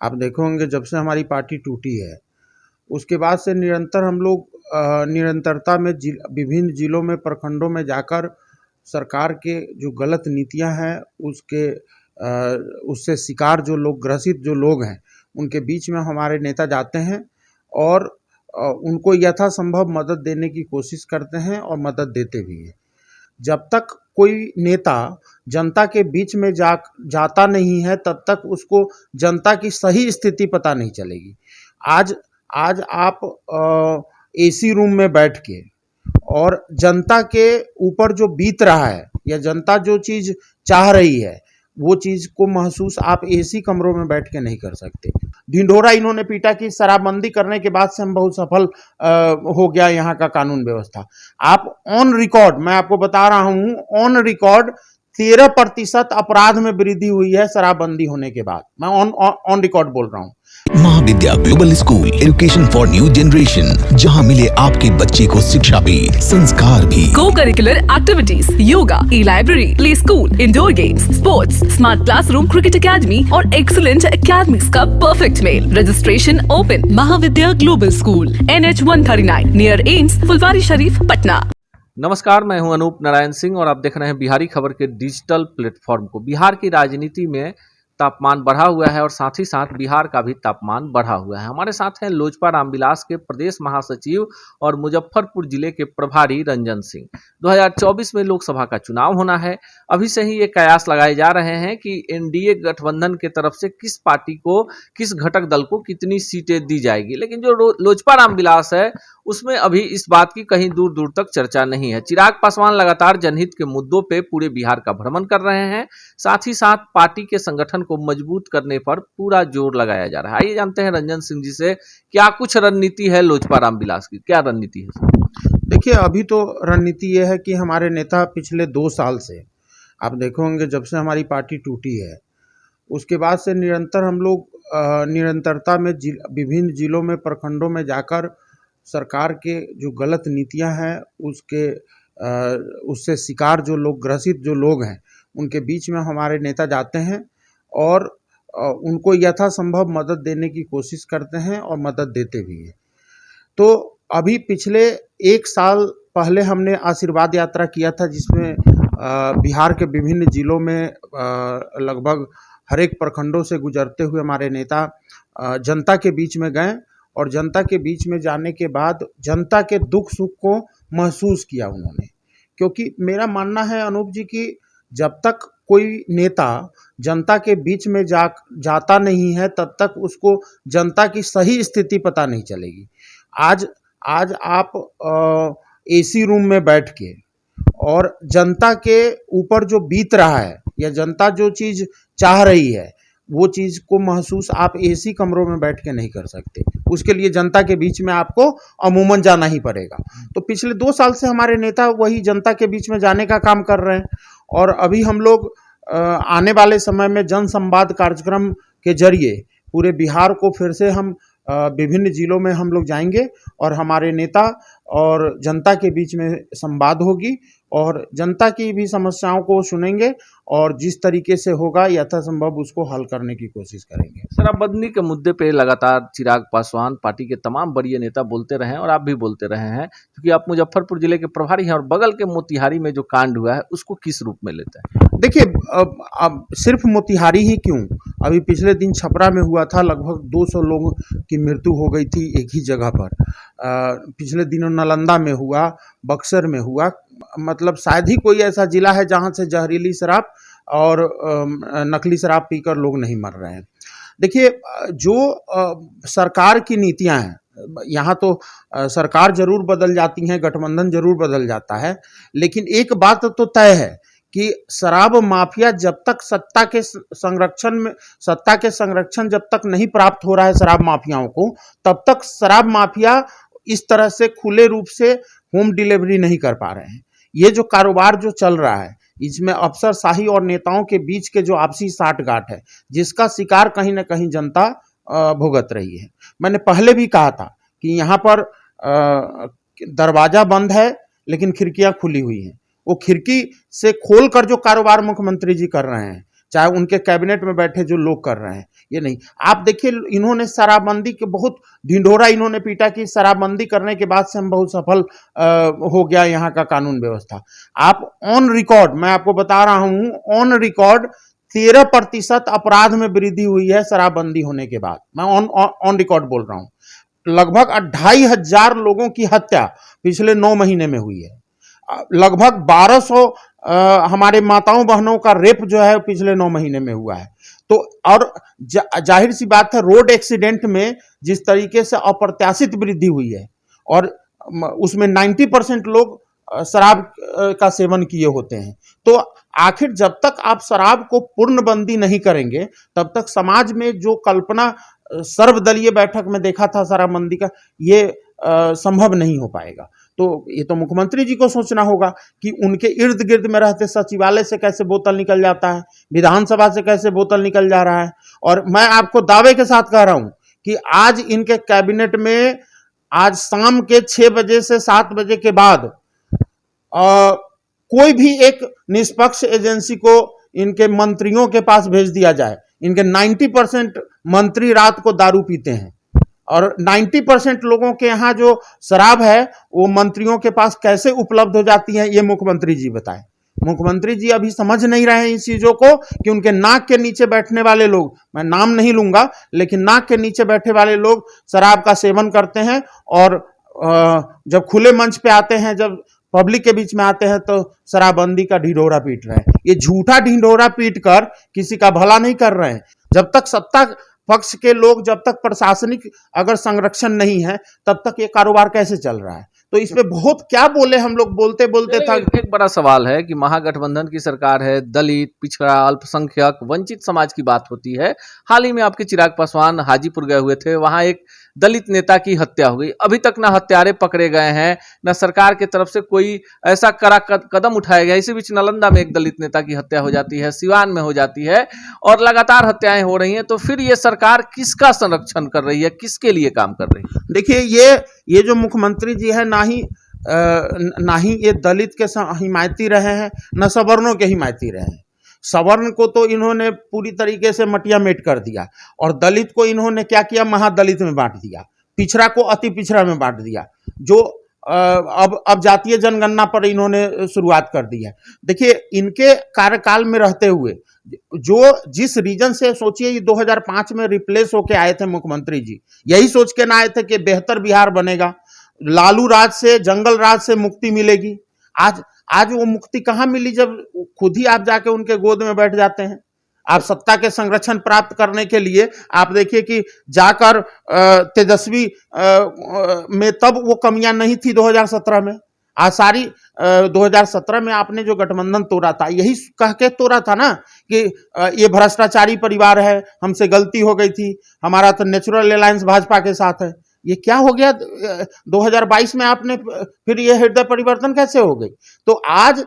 आप देखे होंगे जब से हमारी पार्टी टूटी है, उसके बाद से निरंतर हम लोग निरंतरता में विभिन्न जिलों में, प्रखंडों में जाकर सरकार के जो गलत नीतियां हैं उससे शिकार जो लोग, ग्रसित जो लोग हैं, उनके बीच में हमारे नेता जाते हैं और उनको यथासंभव मदद देने की कोशिश करते हैं और मदद देते भी हैं। जब तक कोई नेता जनता के बीच में जाता नहीं है, तब तक उसको जनता की सही स्थिति पता नहीं चलेगी। आज आज आप एसी रूम में बैठ के और जनता के ऊपर जो बीत रहा है या जनता जो चीज़ चाह रही है, वो चीज़ को महसूस आप एसी कमरों में बैठ के नहीं कर सकते। ढिंढोरा इन्होंने पीटा कि शराबबंदी करने के बाद से हम बहुत सफल हो गया यहाँ का कानून व्यवस्था। आप ऑन रिकॉर्ड, मैं आपको बता रहा हूँ, ऑन रिकॉर्ड 13% अपराध में वृद्धि हुई है शराबबंदी होने के बाद। मैं ऑन रिकॉर्ड बोल रहा हूँ। Mahavidya global school, education for new generation, जहां मिले आपके बच्चे को शिक्षा भी, संस्कार भी। Co curricular activities, yoga, e library, play school, indoor games, sports, smart classroom, cricket academy और एक्सीलेंट एकेडमीज का परफेक्ट मेल। Registration open. Mahavidya global school, NH 139 near AIIMS, Phulwari Sharif, Patna. नमस्कार, मैं हूं अनूप नारायण सिंह और आप देख रहे हैं बिहारी खबर के डिजिटल प्लेटफॉर्म को। बिहार की राजनीति में तापमान बढ़ा हुआ है और साथ ही साथ बिहार का भी तापमान बढ़ा हुआ है। हमारे साथ हैं लोजपा रामविलास के प्रदेश महासचिव और मुजफ्फरपुर जिले के प्रभारी रंजन सिंह। 2024 में लोकसभा का चुनाव होना है। अभी से ही ये कयास लगाए जा रहे हैं कि एनडीए गठबंधन के तरफ से किस पार्टी को, किस घटक दल को कितनी सीटें दी जाएगी। लेकिन जो लोजपा रामविलास है उसमें अभी इस बात की कहीं दूर दूर तक चर्चा नहीं है। चिराग पासवान लगातार जनहित के मुद्दों पे पूरे बिहार का भ्रमण कर रहे हैं, साथ ही साथ पार्टी के संगठन को मजबूत करने पर पूरा जोर लगाया जा रहा है। आइए जानते हैं रंजन सिंह जी से क्या कुछ रणनीति है लोजपा रामविलास की, क्या रणनीति है? देखिए, अभी तो रणनीति ये है कि हमारे नेता पिछले 2 साल से, आप देखे होंगे जब से हमारी पार्टी टूटी है, उसके बाद से निरंतर हम लोग निरंतरता में विभिन्न जिलों में, प्रखंडों में जाकर सरकार के जो गलत नीतियां हैं उससे शिकार जो लोग, ग्रसित जो लोग हैं, उनके बीच में हमारे नेता जाते हैं और उनको यथासंभव मदद देने की कोशिश करते हैं और मदद देते भी हैं। तो अभी पिछले 1 साल पहले हमने आशीर्वाद यात्रा किया था, जिसमें बिहार के विभिन्न जिलों में लगभग हर एक प्रखंडों से गुजरते हुए हमारे नेता जनता के बीच में गए और जनता के बीच में जाने के बाद जनता के दुख सुख को महसूस किया उन्होंने। क्योंकि मेरा मानना है अनूप जी कि जब तक कोई नेता जनता के बीच में जाता नहीं है, तब तक उसको जनता की सही स्थिति पता नहीं चलेगी। आज आप एसी रूम में बैठ के और जनता के ऊपर जो बीत रहा है या जनता जो चीज़ चाह रही है, वो चीज़ को महसूस आप एसी कमरों में बैठ के नहीं कर सकते। उसके लिए जनता के बीच में आपको अमूमन जाना ही पड़ेगा। तो पिछले 2 साल से हमारे नेता वही जनता के बीच में जाने का काम कर रहे हैं और अभी हम लोग आने वाले समय में जन संवाद कार्यक्रम के जरिए पूरे बिहार को फिर से हम विभिन्न जिलों में हम लोग जाएंगे और हमारे नेता और जनता के बीच में संवाद होगी और जनता की भी समस्याओं को सुनेंगे और जिस तरीके से होगा यथासंभव उसको हल करने की कोशिश करेंगे। शराबबंदी के मुद्दे पे लगातार चिराग पासवान, पार्टी के तमाम बड़े नेता बोलते रहे हैं और आप भी बोलते रहे हैं, क्योंकि आप मुजफ्फरपुर जिले के प्रभारी हैं और बगल के मोतिहारी में जो कांड हुआ है उसको किस रूप में लेते हैं? देखिए, अब सिर्फ मोतिहारी ही क्यों, अभी पिछले दिन छपरा में हुआ था, लगभग 200 लोगों की मृत्यु हो गई थी एक ही जगह पर। पिछले दिनों नालंदा में हुआ, बक्सर में हुआ। मतलब शायद ही कोई ऐसा जिला है जहां से जहरीली शराब और नकली शराब पीकर लोग नहीं मर रहे हैं। देखिए, जो सरकार की नीतियां हैं, यहाँ तो सरकार जरूर बदल जाती हैं, गठबंधन जरूर बदल जाता है, लेकिन एक बात तो तय है कि शराब माफिया जब तक सत्ता के संरक्षण जब तक नहीं प्राप्त हो रहा है शराब माफियाओं को, तब तक शराब माफिया इस तरह से खुले रूप से होम डिलीवरी नहीं कर पा रहे हैं। ये जो कारोबार जो चल रहा है, इसमें अफसरशाही और नेताओं के बीच के जो आपसी साठगांठ है, जिसका शिकार कहीं ना कहीं जनता भुगत रही है। मैंने पहले भी कहा था कि यहाँ पर दरवाजा बंद है लेकिन खिड़कियां खुली हुई हैं। वो खिड़की से खोलकर जो कारोबार मुख्यमंत्री जी कर रहे हैं, चाहे उनके कैबिनेट में बैठे जो लोग कर रहे हैं, ये नहीं। आप देखिए, इन्होंने शराबबंदी के बहुत ढिंढोरा इन्होंने पीटा कि शराबबंदी करने के बाद से हम बहुत सफल हो गया यहाँ का कानून व्यवस्था। आप ऑन रिकॉर्ड, मैं आपको बता रहा हूँ, ऑन रिकॉर्ड 13% अपराध में वृद्धि हुई है शराबबंदी होने के बाद। मैं ऑन रिकॉर्ड बोल रहा हूँ। लगभग 2,500 लोगों की हत्या पिछले 9 महीने में हुई है। लगभग 1200 हमारे माताओं बहनों का रेप जो है पिछले 9 महीने में हुआ है। तो और जाहिर सी बात है, रोड एक्सीडेंट में जिस तरीके से अप्रत्याशित वृद्धि हुई है, और उसमें 90% लोग शराब का सेवन किए होते हैं। तो आखिर जब तक आप शराब को पूर्णबंदी नहीं करेंगे, तब तक समाज में जो कल्पना सर्वदलीय बैठक में देखा था शराबबंदी का, ये संभव नहीं हो पाएगा। तो ये तो मुख्यमंत्री जी को सोचना होगा कि उनके इर्द गिर्द में रहते सचिवालय से कैसे बोतल निकल जाता है, विधानसभा से कैसे बोतल निकल जा रहा है। और मैं आपको दावे के साथ कह रहा हूं कि आज इनके कैबिनेट में आज शाम के 6 बजे से 7 बजे के बाद कोई भी एक निष्पक्ष एजेंसी को इनके मंत्रियों के पास भेज दिया जाए। इनके 90% मंत्री रात को दारू पीते हैं, और 90% लोगों के यहाँ जो शराब है वो मंत्रियों के पास कैसे उपलब्ध हो जाती है, ये मुख्यमंत्री जी बताएं। मुख्यमंत्री जी अभी समझ नहीं रहे हैं इस चीजों को कि उनके नाक के नीचे बैठने वाले लोग, मैं नाम नहीं लूंगा, लेकिन नाक के नीचे बैठे वाले लोग शराब का सेवन करते हैं, और जब खुले मंच पे आते हैं, जब पब्लिक के बीच में आते हैं, तो शराबबंदी का ढिंढोरा पीट रहे हैं। ये झूठा ढिंढोरा पीट कर किसी का भला नहीं कर रहे हैं। जब तक सत्ता पक्ष के लोग, जब तक प्रशासनिक अगर संरक्षण नहीं है, तब तक ये कारोबार कैसे चल रहा है। तो इसमें बहुत क्या बोले हम लोग, बोलते बोलते था। एक बड़ा सवाल है कि महागठबंधन की सरकार है, दलित, पिछड़ा, अल्पसंख्यक, वंचित समाज की बात होती है। हाल ही में आपके चिराग पासवान हाजीपुर गए हुए थे, वहां एक दलित नेता की हत्या हो गई। अभी तक ना हत्यारे पकड़े गए हैं, ना सरकार की तरफ से कोई ऐसा कड़ा कदम उठाया गया। इसी बीच नालंदा में एक दलित नेता की हत्या हो जाती है, सिवान में हो जाती है, और लगातार हत्याएं हो रही हैं। तो फिर ये सरकार किसका संरक्षण कर रही है, किसके लिए काम कर रही है? देखिए, ये जो मुख्यमंत्री जी है, ना ही ये दलित के हिमायती रहे हैं, न सवर्णों के हिमायती रहे हैं। सवर्ण को तो इन्होंने पूरी तरीके से मटिया मेट कर दिया, और दलित को इन्होंने क्या किया, महादलित में बांट दिया, पिछड़ा को अति पिछड़ा में बांट दिया। जो अब जातीय जनगणना पर इन्होंने शुरुआत कर दी है। देखिए, इनके कार्यकाल में रहते हुए जो जिस रीजन से, सोचिए, ये 2005 में रिप्लेस होके आए थे मुख्यमंत्री जी, यही सोच के ना आए थे कि बेहतर बिहार बनेगा, लालू राज से, जंगल राज से मुक्ति मिलेगी। आज वो मुक्ति कहाँ मिली, जब खुद ही आप जाके उनके गोद में बैठ जाते हैं। आप सत्ता के संरक्षण प्राप्त करने के लिए आप देखिए कि जाकर तेजस्वी में तब वो कमियां नहीं थी 2017 में। आज सारी 2017 में आपने जो गठबंधन तोड़ा था, यही कह के तोड़ा था ना कि ये भ्रष्टाचारी परिवार है, हमसे गलती हो गई थी, हमारा तो नेचुरल अलायंस भाजपा के साथ है। ये क्या हो गया 2022 में, आपने फिर ये हृदय परिवर्तन कैसे हो गई? तो आज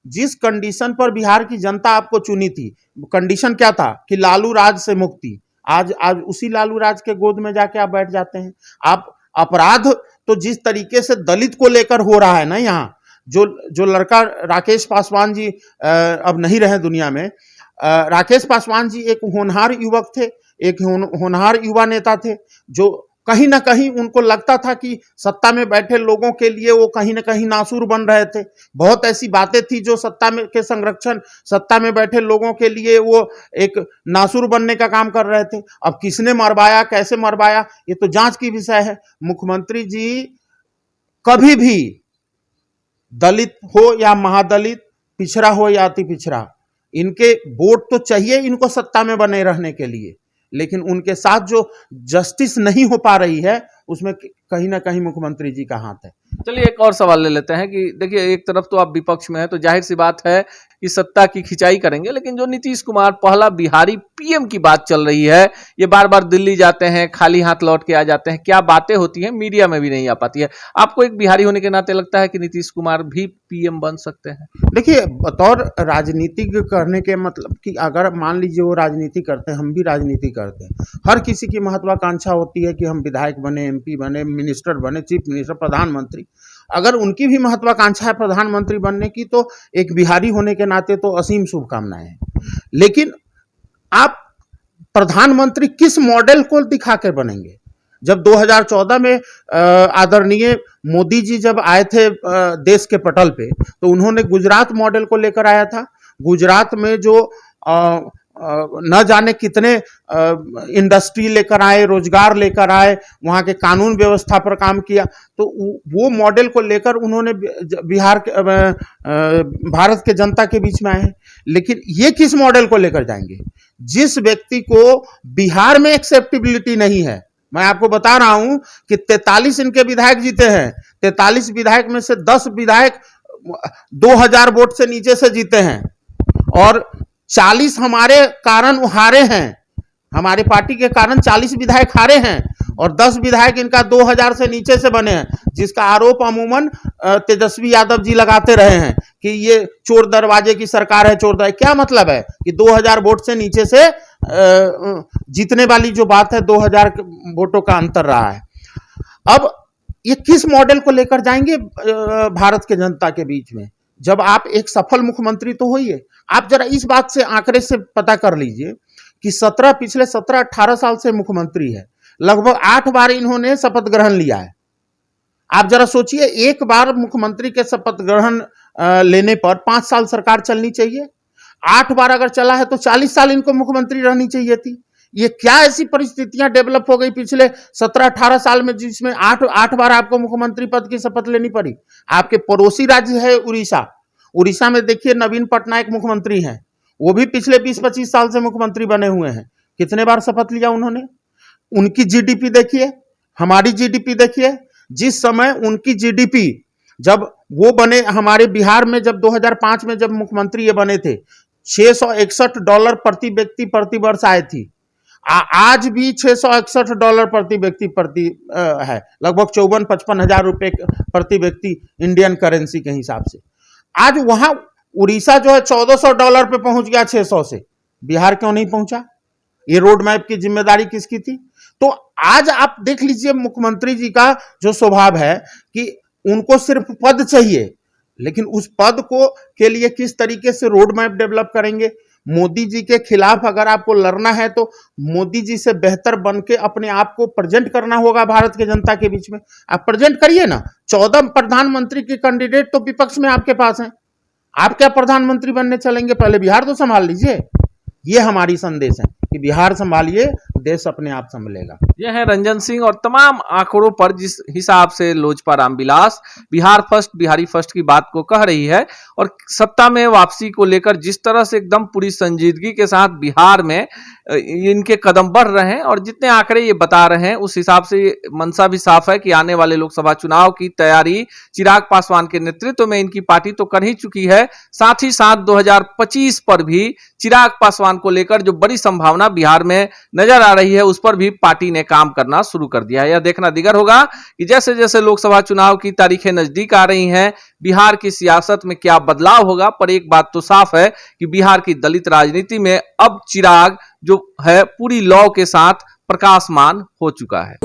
जिस कंडीशन पर बिहार की जनता आपको चुनी थी, कंडीशन क्या था कि लालू राज से मुक्ति, आज उसी लालू राज के गोद में जाके आप बैठ जाते हैं। आप अपराध तो जिस तरीके से दलित को लेकर हो रहा है ना, यहाँ जो लड़का राकेश पासवान जी अब नहीं रहे दुनिया में। राकेश पासवान जी एक होनहार युवक थे, एक होनहार युवा नेता थे, जो कहीं ना कहीं उनको लगता था कि सत्ता में बैठे लोगों के लिए वो कहीं ना कहीं नासूर बन रहे थे। बहुत ऐसी बातें थी जो सत्ता में के संरक्षण, सत्ता में बैठे लोगों के लिए वो एक नासूर बनने का काम कर रहे थे। अब किसने मरवाया, कैसे मरवाया, ये तो जांच की विषय है। मुख्यमंत्री जी कभी भी दलित हो या महादलित, पिछड़ा हो या अति पिछड़ा, इनके वोट तो चाहिए इनको सत्ता में बने रहने के लिए, लेकिन उनके साथ जो जस्टिस नहीं हो पा रही है, उसमें कहीं ना कहीं मुख्यमंत्री जी का हाथ है। चलिए एक और सवाल ले लेते हैं कि देखिए, एक तरफ तो आप विपक्ष में है, तो जाहिर सी बात है कि सत्ता की खिंचाई करेंगे, लेकिन जो नीतीश कुमार पहला बिहारी पीएम की बात चल रही है, ये बार बार दिल्ली जाते हैं, खाली हाथ लौट के आ जाते हैं, क्या बातें होती हैं, मीडिया में भी नहीं आ पाती है। आपको एक बिहारी होने के नाते लगता है कि नीतीश कुमार भी पीएम बन सकते हैं? देखिए, बतौर राजनीतिक करने के मतलब कि अगर मान लीजिए वो राजनीति करते हैं, हम भी राजनीति करते हैं, हर किसी की महत्वाकांक्षा होती है कि हम विधायक बने, एमपी बने, मिनिस्टर बने, चीफ मिनिस्टर, प्रधानमंत्री, अगर उनकी भी महत्वाकांक्षा है प्रधानमंत्री बनने की, तो एक बिहारी होने के नाते तो असीम शुभकामनाएं हैं। लेकिन आप प्रधानमंत्री किस मॉडल को दिखा कर बनेंगे? जब 2014 में आदरणीय मोदी जी जब आए थे देश के पटल पे, तो उन्होंने गुजरात मॉडल को लेकर आया था। गुजरात में जो न जाने कितने इंडस्ट्री लेकर आए, रोजगार लेकर आए, वहाँ के कानून व्यवस्था पर काम किया, तो वो मॉडल को लेकर उन्होंने बिहार के भारत के जनता के बीच में आए हैं। लेकिन ये किस मॉडल को लेकर जाएंगे? जिस व्यक्ति को बिहार में एक्सेप्टेबिलिटी नहीं है, मैं आपको बता रहा हूं कि 43 इनके विधायक जीते हैं, 43 विधायक में से 10 विधायक 2000 वोट से नीचे से जीते हैं और 40 हमारे कारण हारे हैं, हमारे पार्टी के कारण 40 विधायक हारे हैं और 10 विधायक इनका 2000 से नीचे से बने हैं, जिसका आरोप अमूमन तेजस्वी यादव जी लगाते रहे हैं कि ये चोर दरवाजे की सरकार है, चोर दरवाजे। क्या मतलब है कि 2000 वोट से नीचे से जीतने वाली जो बात है, 2000 वोटों का अंतर रहा है। अब ये किस मॉडल को लेकर जाएंगे भारत के जनता के बीच में? जब आप एक सफल मुख्यमंत्री तो होइए, आप जरा इस बात से आंकड़े से पता कर लीजिए कि पिछले 17-18 साल से मुख्यमंत्री है, लगभग 8 बार इन्होंने शपथ ग्रहण लिया है। आप जरा सोचिए, एक बार मुख्यमंत्री के शपथ ग्रहण लेने पर 5 साल सरकार चलनी चाहिए। 8 बार अगर चला है तो 40 साल इनको मुख्यमंत्री रहनी चाहिए थी। ये क्या ऐसी परिस्थितियां डेवलप हो गई पिछले 17-18 साल में, जिसमें 8 बार आपको मुख्यमंत्री पद की शपथ लेनी पड़ी? आपके पड़ोसी राज्य है उड़ीसा, उड़ीसा में देखिए नवीन पटनायक मुख्यमंत्री हैं, वो भी पिछले 20-25 साल से मुख्यमंत्री बने हुए हैं। कितने बार शपथ लिया उन्होंने? उनकी जीडीपी देखिए, हमारी जीडीपी देखिए। जिस समय उनकी जीडीपी जब वो बने, हमारे बिहार में जब 2005 में जब मुख्यमंत्री ये बने थे, $661 प्रति व्यक्ति प्रति वर्ष आए थी। आज भी $661 प्रति व्यक्ति प्रति है, लगभग 54-55 हजार रुपए प्रति व्यक्ति इंडियन करेंसी के हिसाब से। आज वहां उड़ीसा जो है $1400 पे पहुंच गया 600 से, बिहार क्यों नहीं पहुंचा? ये रोड मैप की जिम्मेदारी किसकी थी? तो आज आप देख लीजिए मुख्यमंत्री जी का जो स्वभाव है कि उनको सिर्फ पद चाहिए, लेकिन उस पद को के लिए किस तरीके से रोड मैप डेवलप करेंगे? मोदी जी के खिलाफ अगर आपको लड़ना है तो मोदी जी से बेहतर बन के अपने आप को प्रेजेंट करना होगा भारत के जनता के बीच में। आप प्रेजेंट करिए ना। 14 प्रधानमंत्री के कैंडिडेट तो विपक्ष में आपके पास हैं, आप क्या प्रधानमंत्री बनने चलेंगे? पहले बिहार तो संभाल लीजिए। ये हमारी संदेश है कि बिहार संभालिए, देश अपने आप संभलेगा। यह है रंजन सिंह, और तमाम आंकड़ों पर जिस हिसाब से लोजपा रामविलास बिहार फर्स्ट, बिहारी फर्स्ट की बात को कह रही है और सत्ता में वापसी को लेकर जिस तरह से एकदम पूरी संजीदगी के साथ बिहार में इनके कदम बढ़ रहे हैं और जितने आंकड़े ये बता रहे हैं उस हिसाब से मंशा भी साफ है कि आने वाले लोकसभा चुनाव की तैयारी चिराग पासवान के नेतृत्व में इनकी पार्टी तो कर ही चुकी है, साथ ही साथ 2025 पर भी चिराग पासवान को लेकर जो बड़ी संभावना बिहार में नजर आ रही है उस पर भी पार्टी ने काम करना शुरू कर दिया है। यह देखना दिगर होगा कि जैसे जैसे लोकसभा चुनाव की तारीखें नजदीक आ रही हैं बिहार की सियासत में क्या बदलाव होगा। पर एक बात तो साफ है कि बिहार की दलित राजनीति में अब चिराग जो है पूरी लौ के साथ प्रकाशमान हो चुका है।